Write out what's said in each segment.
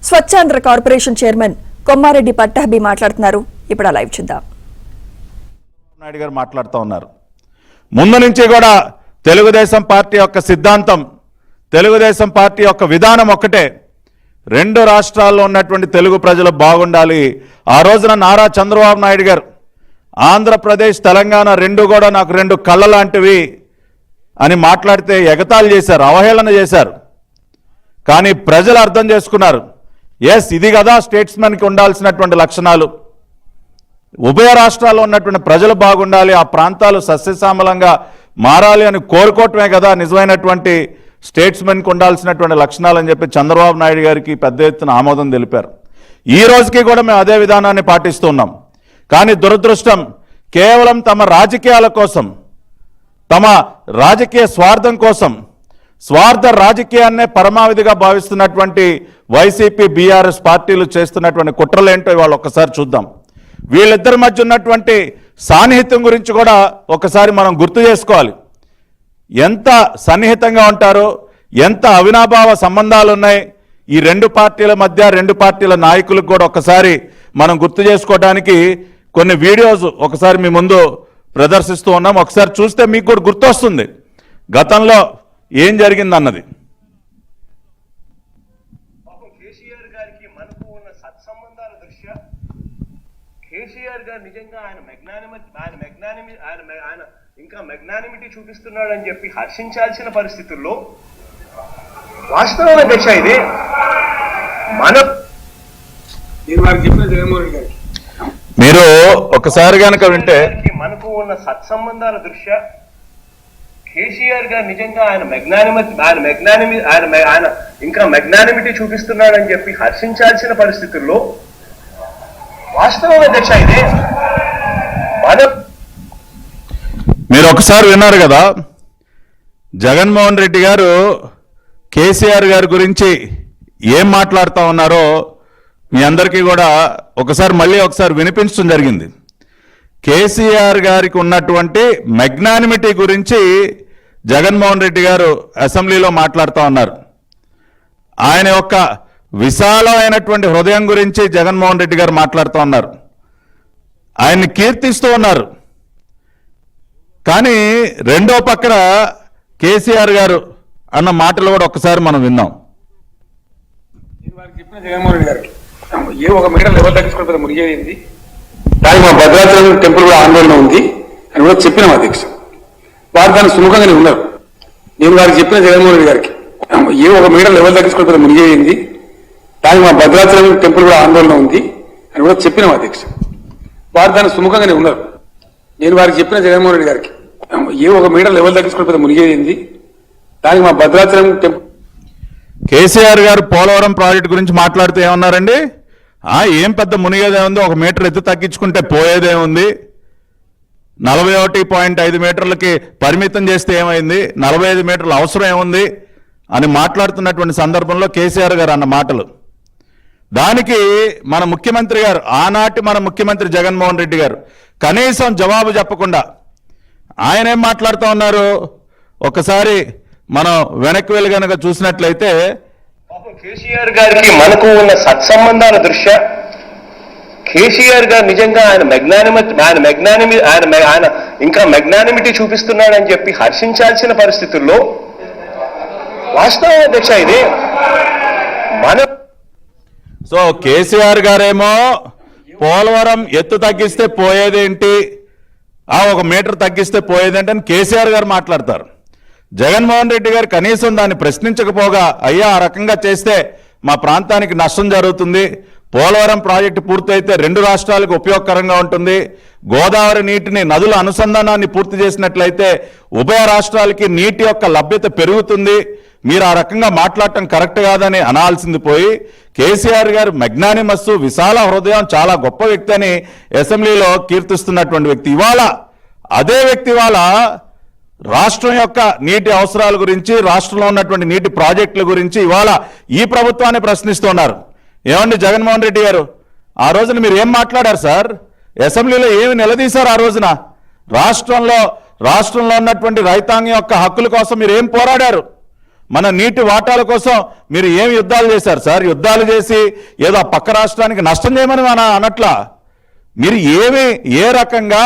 Swachhandhra corporation chairman Kommareddy Pattabhi మాట్లాడుతున్నారు. ఇప్పుడు live చూద్దాం. నాయుడు గారు మాట్లాడుతూ ఉన్నారు. ముందు నుంచి కూడా తెలుగుదేశం పార్టీ యొక్క సిద్ధాంతం, తెలుగుదేశం పార్టీ యొక్క విధానం ఒక్కటే, రెండు రాష్ట్రాల్లో ఉన్నటువంటి తెలుగు ప్రజలు బాగుండాలి. ఆ రోజున నారా చంద్రబాబు నాయుడు గారు ఆంధ్రప్రదేశ్ తెలంగాణ రెండు కూడా నాకు రెండు కళ్ళ లాంటివి అని మాట్లాడితే ఎగతాళి చేశారు, అవహేళన చేశారు. కానీ ప్రజలు అర్థం చేసుకున్నారు, ఎస్ ఇది కదా స్టేట్స్మెన్కి ఉండాల్సినటువంటి లక్షణాలు. ఉభయ రాష్ట్రాల్లో ఉన్నటువంటి ప్రజలు బాగుండాలి, ఆ ప్రాంతాలు సస్యశ్యామలంగా మారాలి అని కోరుకోవటమే కదా నిజమైనటువంటి స్టేట్స్మెన్కి ఉండాల్సినటువంటి లక్షణాలు అని చెప్పి చంద్రబాబు నాయుడు గారికి పెద్ద ఎత్తున ఆమోదం తెలిపారు. ఈ రోజుకి కూడా మేము అదే విధానాన్ని పాటిస్తున్నాం. కానీ దురదృష్టం, కేవలం తమ రాజకీయాల కోసం, తమ రాజకీయ స్వార్థం కోసం, స్వార్థ రాజకీయాన్నే పరమావధిగా భావిస్తున్నటువంటి వైసీపీ బీఆర్ఎస్ పార్టీలు చేస్తున్నటువంటి కుట్రలేంటో ఇవాళ ఒక్కసారి చూద్దాం. వీళ్ళిద్దరి మధ్య ఉన్నటువంటి సాన్నిహిత్యం గురించి కూడా ఒకసారి మనం గుర్తు చేసుకోవాలి. ఎంత సన్నిహితంగా ఉంటారో, ఎంత అవినాభావ సంబంధాలు ఉన్నాయి ఈ రెండు పార్టీల మధ్య, రెండు పార్టీల నాయకులకు కూడా ఒకసారి మనం గుర్తు చేసుకోవడానికి కొన్ని వీడియోస్ ఒకసారి మీ ముందు ప్రదర్శిస్తూ ఉన్నాం. ఒకసారి చూస్తే మీకు కూడా గుర్తొస్తుంది గతంలో ఏం జరిగిందన్నది. కేసీఆర్ గారికి మనకు ఉన్న సత్సంబంధాల దృష్ట్యా కేసీఆర్ గారు నిజంగా ఆయన ఇంకా మెగ్నానిమిటీ చూపిస్తున్నాడు అని చెప్పి హర్షించాల్సిన పరిస్థితుల్లో వాస్తవం అధ్యక్ష ఇది మీరు ఒకసారి కనుక వింటే మనకు ఉన్న సత్సంబంధాల దృష్ట్యా కేసీఆర్ గారు నిజంగా ఆయన ఇంకా మెగ్నానిమిటీ చూపిస్తున్నాడు అని చెప్పి హర్షించాల్సిన పరిస్థితుల్లో వాస్తవం అధ్యక్ష ఇది మీరు ఒకసారి విన్నారు కదా, జగన్మోహన్ రెడ్డి గారు కేసీఆర్ గారి గురించి ఏం మాట్లాడుతూ ఉన్నారో మీ అందరికీ కూడా మళ్ళీ ఒకసారి వినిపించడం జరిగింది. కేసీఆర్ గారికి ఉన్నటువంటి మెగ్నానిమిటీ గురించి జగన్మోహన్ రెడ్డి గారు అసెంబ్లీలో మాట్లాడుతూ ఉన్నారు. ఆయన యొక్క విశాలమైనటువంటి హృదయం గురించి జగన్మోహన్ రెడ్డి గారు మాట్లాడుతూ ఉన్నారు, ఆయన్ని కీర్తిస్తూ ఉన్నారు. కానీ రెండో పక్కన కేసీఆర్ గారు అన్న మాటలు కూడా ఒకసారి మనం విన్నాం. జగన్మోహన్ రెడ్డి గారికి ఏ ఒక మీటర్ లెవెల్ తగ్గించుకుంటే మునిగేది, దానికి మా భద్రాచలం టెంపుల్ కూడా ఆందోళన ఉంది అని కూడా చెప్పినాం అధ్యక్ష. వారు దాన్ని సుముఖంగానే ఉన్నారు. నేను వారికి చెప్పిన జగన్మోహన్ రెడ్డి గారికి ఏ ఒక మీటర్ లెవెల్ తగ్గించుకుంటే మునిగేది, దానికి మా భద్రాచలం టెంపుల్ కూడా ఆందోళన ఉంది అని కూడా చెప్పినాం అధ్యక్ష. వారు దాన్ని సుముఖంగానే ఉన్నారు. నేను వారికి చెప్పిన జగన్మోహన్ రెడ్డి గారికి ఏ ఒక మీటర్ లెవెల్ తగ్గించుకుంటే మునిగేది, దానికి మా భద్రాచలం టెంపుల్. కేసీఆర్ గారు పోలవరం ప్రాజెక్టు గురించి మాట్లాడుతూ ఏమన్నారండి, ఏం పెద్ద మునిగేదే ఉంది, ఒక మీటర్ ఎత్తు తగ్గించుకుంటే పోయేదే ఉంది, 41.5 మీటర్లకి పరిమితం చేస్తే ఏమైంది, 45 మీటర్ల అవసరం ఏముంది అని మాట్లాడుతున్నటువంటి సందర్భంలో కేసీఆర్ గారు అన్న మాటలు, దానికి మన ముఖ్యమంత్రి గారు, ఆనాటి మన ముఖ్యమంత్రి జగన్మోహన్ రెడ్డి గారు కనీసం జవాబు చెప్పకుండా ఆయన ఏం మాట్లాడుతూ ఉన్నారు ఒకసారి మనం వెనక్కి వెళ్ళి కనుక చూసినట్లయితే, కేసీఆర్ గారికి మనకు ఉన్న సత్సంబంధాల దృష్ట్యా కేసీఆర్ గారు నిజంగా ఆయన ఇంకా మెగ్నానిమిటీ చూపిస్తున్నాడు అని చెప్పి హర్షించాల్సిన పరిస్థితుల్లో వాస్తవం అధ్యక్ష ఇది సో కేసీఆర్ గారేమో పోలవరం ఎత్తు తగ్గిస్తే పోయేదేంటి, ఒక మీటర్ తగ్గిస్తే పోయేదేంటి అని కేసీఆర్ గారు మాట్లాడతారు. జగన్మోహన్ రెడ్డి గారు కనీసం దాన్ని ప్రశ్నించకపోగా, అయ్యా ఆ రకంగా చేస్తే మా ప్రాంతానికి నష్టం జరుగుతుంది, పోలవరం ప్రాజెక్టు పూర్తయితే రెండు రాష్ట్రాలకు ఉపయోగకరంగా ఉంటుంది, గోదావరి నీటిని నదుల అనుసంధానాన్ని పూర్తి చేసినట్లయితే ఉభయ రాష్ట్రాలకి నీటి యొక్క లభ్యత పెరుగుతుంది, మీరు ఆ రకంగా మాట్లాడటం కరెక్ట్ కాదని అనాల్సింది పోయి, కేసీఆర్ గారు మెగ్నానిమస్, విశాల హృదయం, చాలా గొప్ప వ్యక్తి అని అసెంబ్లీలో కీర్తిస్తున్నటువంటి వ్యక్తి ఇవాళ అదే వ్యక్తి ఇవాళ రాష్ట్రం యొక్క నీటి అవసరాల గురించి, రాష్ట్రంలో ఉన్నటువంటి నీటి ప్రాజెక్టుల గురించి ఇవాళ ఈ ప్రభుత్వాన్ని ప్రశ్నిస్తున్నారు. ఏమండి జగన్మోహన్ రెడ్డి గారు, ఆ రోజున మీరు ఏం మాట్లాడారు సార్? అసెంబ్లీలో ఏమి నిలదీశారు? ఆ రోజున రాష్ట్రంలో ఉన్నటువంటి రైతాంగం యొక్క హక్కుల కోసం మీరు ఏం పోరాడారు? మన నీటి వాటాల కోసం మీరు ఏమి యుద్ధాలు చేశారు సార్? యుద్ధాలు చేసి ఏదో ఆ పక్క రాష్ట్రానికి నష్టం చేయమని మన అనట్లా. మీరు ఏ రకంగా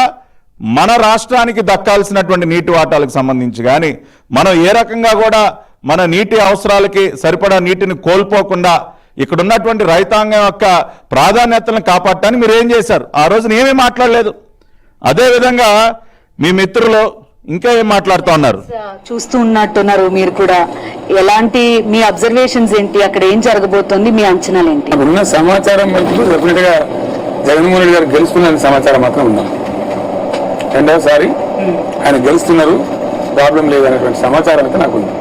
మన రాష్ట్రానికి దక్కాల్సినటువంటి నీటి వాటాలకు సంబంధించి కానీ మనం ఏ రకంగా కూడా మన నీటి అవసరాలకి సరిపడా నీటిని కోల్పోకుండా ఇక్కడ ఉన్నటువంటి రైతాంగం యొక్క ప్రాధాన్యతలను కాపాడటానికి మీరు ఏం చేశారు? ఆ రోజున ఏమీ మాట్లాడలేదు. అదేవిధంగా మీ మిత్రులు ఇంకా ఏం మాట్లాడుతూ ఉన్నారు? చూస్తూ ఉన్నట్టున్నారు మీరు కూడా. ఎలాంటి మీ అబ్జర్వేషన్స్ ఏంటి? అక్కడ ఏం జరగబోతోంది? మీ అంచనాలు ఏంటి? ఉన్న సమాచారం మటుకు డెఫినెట్ గా జగన్మోహన్ రెడ్డి గారు గెలుస్తున్న సమాచారం మాత్రం ఉందా. రెండవసారి ఆయన గెలుస్తున్నారు, ప్రాబ్లం లేదనేటువంటి సమాచారం అయితే నాకు ఉంది.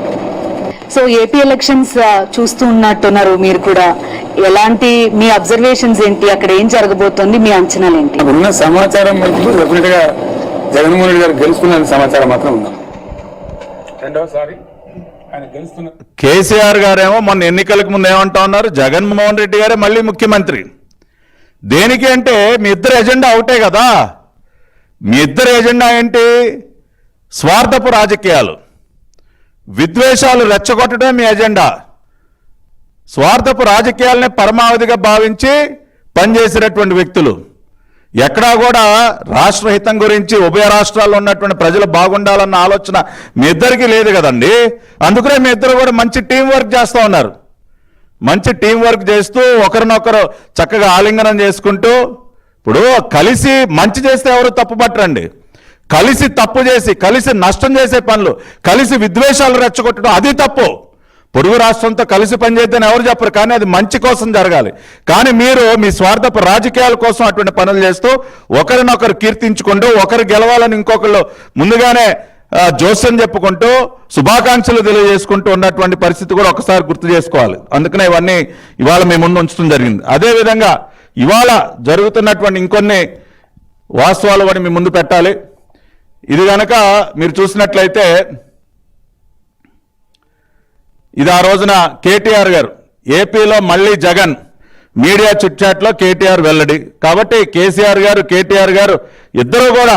సో ఏపీ ఎలక్షన్స్ చూస్తూ ఉన్నట్టున్నారు మీరు కూడా. ఎలాంటి మీ అబ్జర్వేషన్స్ ఏంటి? అక్కడ ఏం జరగబోతోంది? మీ అంచనాలు ఏంటి? ఉన్న సమాచారం మటుకు డెఫినెట్ గా జగన్మోహన్ రెడ్డి గారు గెలుస్తున్న సమాచారం మాత్రం ఉందా. రెండవసారి ఆయన గెలుస్తున్నారు. కేసీఆర్ గారేమో మొన్న ఎన్నికలకు ముందు ఏమంటా ఉన్నారు? జగన్మోహన్ రెడ్డి గారే మళ్ళీ ముఖ్యమంత్రి. దేనికి అంటే మీ ఇద్దరు ఎజెండా ఒకటే కదా. మీ ఇద్దరు ఎజెండా ఏంటి? స్వార్థపు రాజకీయాలు, విద్వేషాలు రెచ్చగొట్టడం మీ ఎజెండా. స్వార్థపు రాజకీయాలనే పరమావధిగా భావించి పనిచేసినటువంటి వ్యక్తులు. ఎక్కడా కూడా రాష్ట్ర హితం గురించి ఉభయ రాష్ట్రాల్లో ఉన్నటువంటి ప్రజలు బాగుండాలన్న ఆలోచన మీ ఇద్దరికీ లేదు కదండి. అందుకనే మీ ఇద్దరు కూడా మంచి టీం వర్క్ చేస్తూ ఉన్నారు. మంచి టీం వర్క్ చేస్తూ ఒకరినొకరు చక్కగా ఆలింగనం చేసుకుంటూ, ఇప్పుడు కలిసి మంచి చేస్తే ఎవరు తప్పు పట్టరండి. కలిసి తప్పు చేసి కలిసి నష్టం చేసే పనులు, కలిసి విద్వేషాలు రెచ్చగొట్టడం అది తప్పు. పొరుగు రాష్ట్రంతో కలిసి పనిచేద్దని ఎవరు చెప్పరు, కానీ అది మంచి కోసం జరగాలి. కానీ మీరు మీ స్వార్థపు రాజకీయాల కోసం అటువంటి పనులు చేస్తూ ఒకరినొకరు కీర్తించుకుంటూ, ఒకరు గెలవాలని ఇంకొకళ్ళు ముందుగానే జోస్యం చెప్పుకుంటూ శుభాకాంక్షలు తెలియజేసుకుంటూ ఉన్నటువంటి పరిస్థితి కూడా ఒకసారి గుర్తు చేసుకోవాలి. అందుకనే ఇవన్నీ ఇవాళ మీ ముందు ఉంచడం జరిగింది. అదేవిధంగా ఇవాళ జరుగుతున్నటువంటి ఇంకొన్ని వాస్తవాలు కూడా మీ ముందు పెట్టాలి. ఇది కనుక మీరు చూసినట్లయితే ఇది ఆ రోజున కేటీఆర్ గారు ఏపీలో మళ్ళీ జగన్ మీడియా చిట్చాట్లో కేటీఆర్ వెల్లడి. కాబట్టి కేసీఆర్ గారు కేటీఆర్ గారు ఇద్దరు కూడా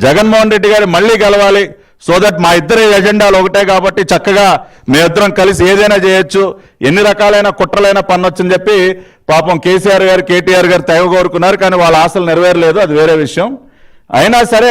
జగన్మోహన్ రెడ్డి గారు మళ్ళీ గెలవాలి, సో దట్ మా ఇద్దరి ఎజెండాలు ఒకటే కాబట్టి చక్కగా మేమిద్దరం కలిసి ఏదైనా చేయొచ్చు, ఎన్ని రకాలైన కుట్రలైన పన్నొచ్చని చెప్పి పాపం కేసీఆర్ గారు కేటీఆర్ గారు తెగ కోరుకున్నారు. కానీ వాళ్ళ ఆశలు నెరవేరలేదు, అది వేరే విషయం. అయినా సరే